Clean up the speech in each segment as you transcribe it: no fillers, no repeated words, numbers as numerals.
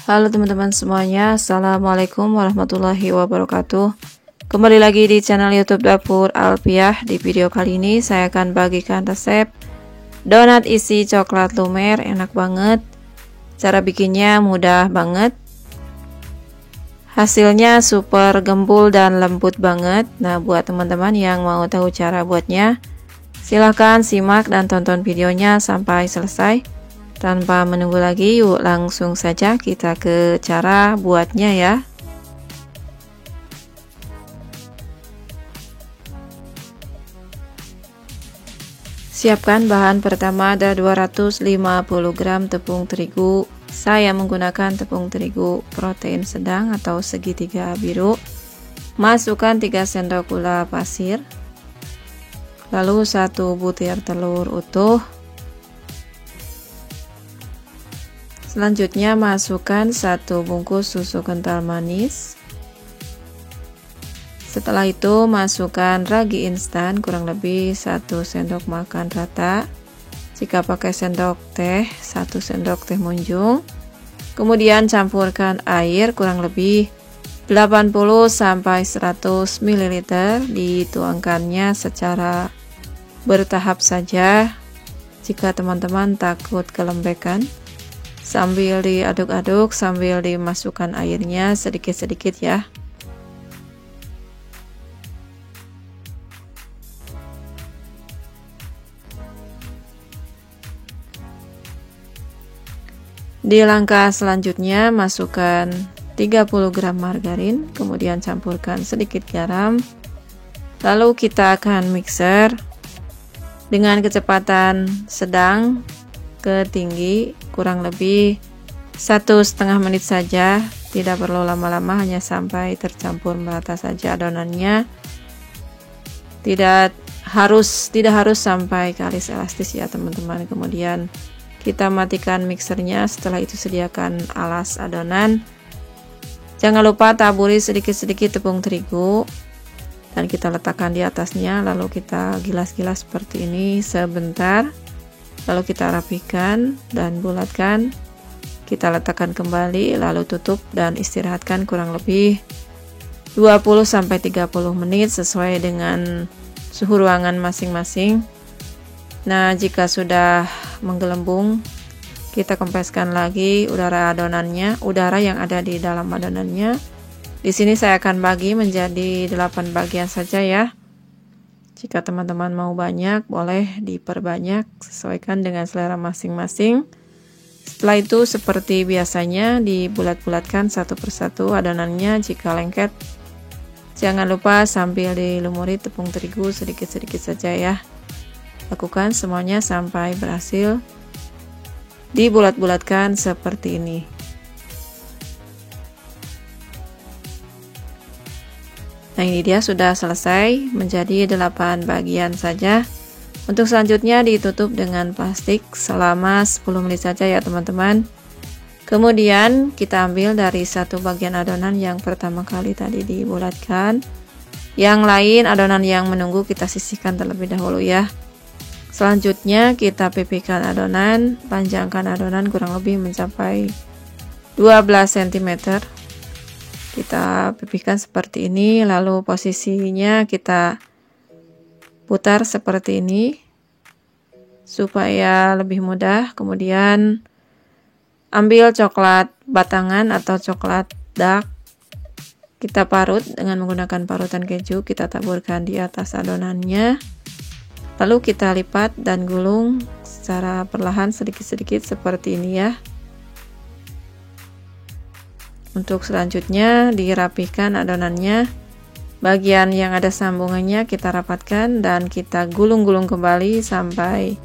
Halo teman-teman semuanya, Assalamualaikum warahmatullahi wabarakatuh. Kembali lagi di channel YouTube Dapur Alfiah. Di video kali ini saya akan bagikan resep donat isi coklat lumer, enak banget. Cara bikinnya mudah banget. Hasilnya super gembul dan lembut banget. Nah, buat teman-teman yang mau tahu cara buatnya, silahkan simak dan tonton videonya sampai selesai. Tanpa menunggu lagi, yuk langsung saja kita ke cara buatnya ya. Siapkan bahan pertama, ada 250 gram tepung terigu. Saya menggunakan tepung terigu protein sedang atau segitiga biru. Masukkan 3 sendok gula pasir. Lalu 1 butir telur utuh. Selanjutnya masukkan 1 bungkus susu kental manis. Setelah itu masukkan ragi instan kurang lebih 1 sendok makan rata. Jika pakai sendok teh, 1 sendok teh munjung. Kemudian campurkan air kurang lebih 80-100 ml. Dituangkannya secara bertahap saja jika teman-teman takut kelembekan. Sambil diaduk-aduk, sambil dimasukkan airnya sedikit-sedikit ya. Di langkah selanjutnya masukkan 30 gram margarin, kemudian campurkan sedikit garam. Lalu kita akan mixer dengan kecepatan sedang ke tinggi, kurang lebih 1,5 menit saja, tidak perlu lama-lama, hanya sampai tercampur merata saja adonannya. Tidak harus sampai kalis elastis ya teman-teman. Kemudian kita matikan mixernya. Setelah itu sediakan alas adonan. Jangan lupa taburi sedikit-sedikit tepung terigu dan kita letakkan di atasnya, lalu kita gilas-gilas seperti ini sebentar. Lalu kita rapikan dan bulatkan, kita letakkan kembali, lalu tutup dan istirahatkan kurang lebih 20-30 menit sesuai dengan suhu ruangan masing-masing. Nah, jika sudah menggelembung, kita kempeskan lagi udara yang ada di dalam adonannya. Di sini saya akan bagi menjadi 8 bagian saja ya. Jika teman-teman mau banyak, boleh diperbanyak, sesuaikan dengan selera masing-masing. Setelah itu seperti biasanya dibulat-bulatkan satu persatu adonannya. Jika lengket, jangan lupa sambil dilumuri tepung terigu sedikit-sedikit saja ya. Lakukan semuanya sampai berhasil dibulat-bulatkan seperti ini. Nah, ini dia sudah selesai menjadi 8 bagian saja. Untuk selanjutnya ditutup dengan plastik selama 10 menit saja ya teman-teman. Kemudian kita ambil dari satu bagian adonan yang pertama kali tadi dibulatkan. Yang lain adonan yang menunggu kita sisihkan terlebih dahulu ya. Selanjutnya kita pipihkan adonan, panjangkan adonan kurang lebih mencapai 12 cm. Kita pipihkan seperti ini, lalu posisinya kita putar seperti ini supaya lebih mudah. Kemudian ambil coklat batangan atau coklat dark, kita parut dengan menggunakan parutan keju, kita taburkan di atas adonannya, lalu kita lipat dan gulung secara perlahan sedikit-sedikit seperti ini ya. Untuk selanjutnya dirapihkan adonannya. Bagian yang ada sambungannya kita rapatkan dan kita gulung-gulung kembali sampai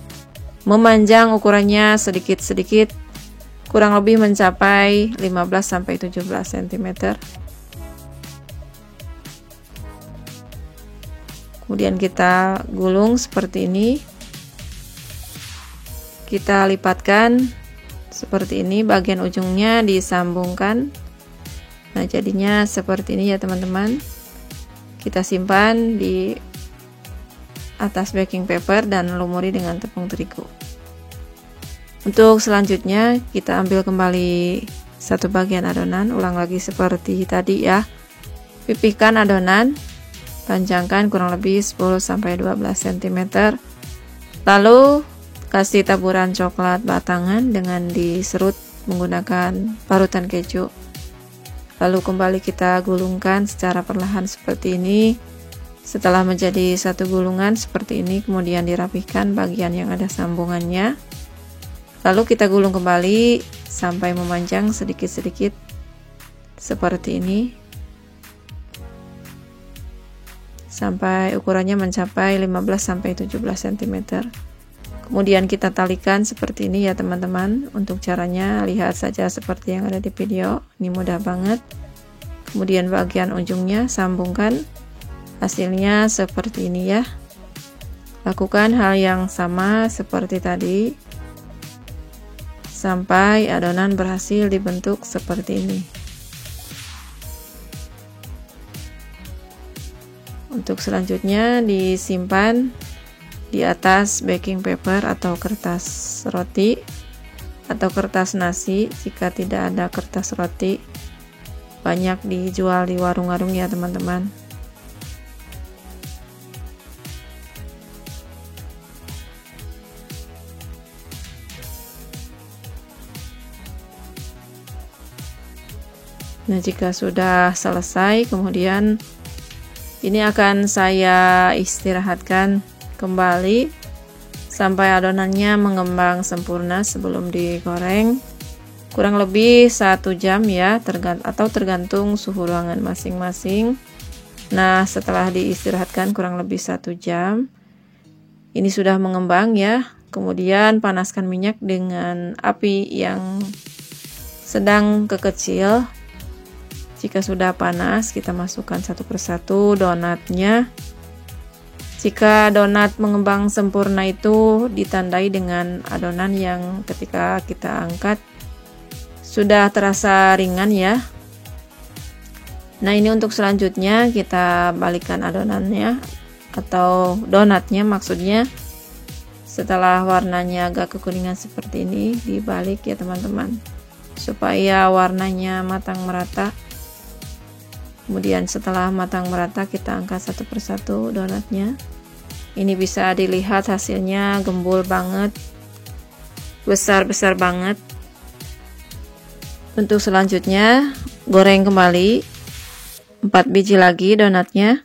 memanjang, ukurannya sedikit-sedikit, kurang lebih mencapai 15-17 cm. Kemudian kita gulung seperti ini. Kita lipatkan seperti ini, bagian ujungnya disambungkan. Nah, jadinya seperti ini ya teman-teman. Kita simpan di atas baking paper dan lumuri dengan tepung terigu. Untuk selanjutnya kita ambil kembali satu bagian adonan. Ulang lagi seperti tadi ya. Pipihkan adonan, panjangkan kurang lebih 10-12 cm. Lalu kasih taburan coklat batangan dengan diserut menggunakan parutan keju. Lalu kembali kita gulungkan secara perlahan seperti ini. Setelah menjadi satu gulungan seperti ini, kemudian dirapihkan bagian yang ada sambungannya. Lalu kita gulung kembali sampai memanjang sedikit-sedikit seperti ini, sampai ukurannya mencapai 15-17 cm. Kemudian kita talikan seperti ini ya teman-teman. Untuk caranya lihat saja seperti yang ada di video, ini mudah banget. Kemudian bagian ujungnya sambungkan, hasilnya seperti ini ya. Lakukan hal yang sama seperti tadi sampai adonan berhasil dibentuk seperti ini. Untuk selanjutnya disimpan di atas baking paper atau kertas roti atau kertas nasi. Jika tidak ada kertas roti, banyak dijual di warung-warung ya teman-teman. Nah, jika sudah selesai, kemudian ini akan saya istirahatkan kembali sampai adonannya mengembang sempurna sebelum digoreng. Kurang lebih 1 jam ya, tergantung suhu ruangan masing-masing. Nah, setelah diistirahatkan kurang lebih 1 jam, ini sudah mengembang ya. Kemudian panaskan minyak dengan api yang sedang ke kecil. Jika sudah panas, kita masukkan satu persatu donatnya. Jika donat mengembang sempurna itu ditandai dengan adonan yang ketika kita angkat sudah terasa ringan ya. Nah, ini untuk selanjutnya kita balikkan adonannya atau donatnya maksudnya. Setelah warnanya agak kekuningan seperti ini, dibalik ya teman-teman, supaya warnanya matang merata. Kemudian setelah matang merata, kita angkat satu persatu donatnya. Ini bisa dilihat hasilnya gembul banget, besar-besar banget. Untuk selanjutnya goreng kembali 4 biji lagi donatnya.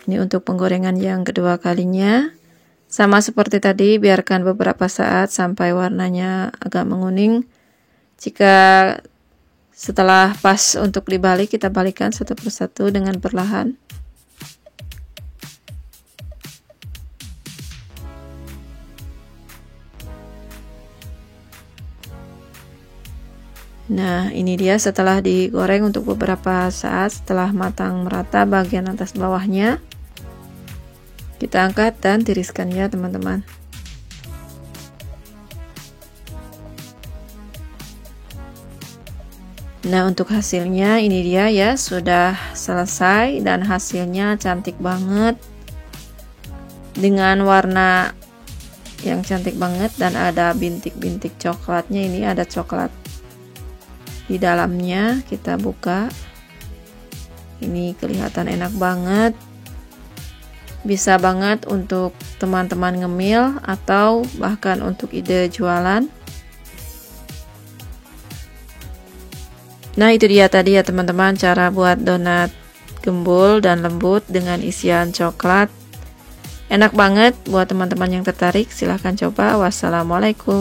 Ini untuk penggorengan yang kedua kalinya. Sama seperti tadi, biarkan beberapa saat sampai warnanya agak menguning. Jika setelah pas untuk dibalik, kita balikkan satu persatu dengan perlahan. Nah, ini dia setelah digoreng untuk beberapa saat, setelah matang merata bagian atas bawahnya. Kita angkat dan tiriskan ya teman-teman. Nah, untuk hasilnya ini dia ya, sudah selesai dan hasilnya cantik banget dengan warna yang cantik banget dan ada bintik-bintik coklatnya. Ini ada coklat di dalamnya. Kita buka, ini kelihatan enak banget, bisa banget untuk teman-teman ngemil atau bahkan untuk ide jualan. Nah, itu dia tadi ya teman-teman, cara buat donat gembul dan lembut dengan isian coklat. Enak banget. Buat teman-teman yang tertarik, silahkan coba. Wassalamualaikum.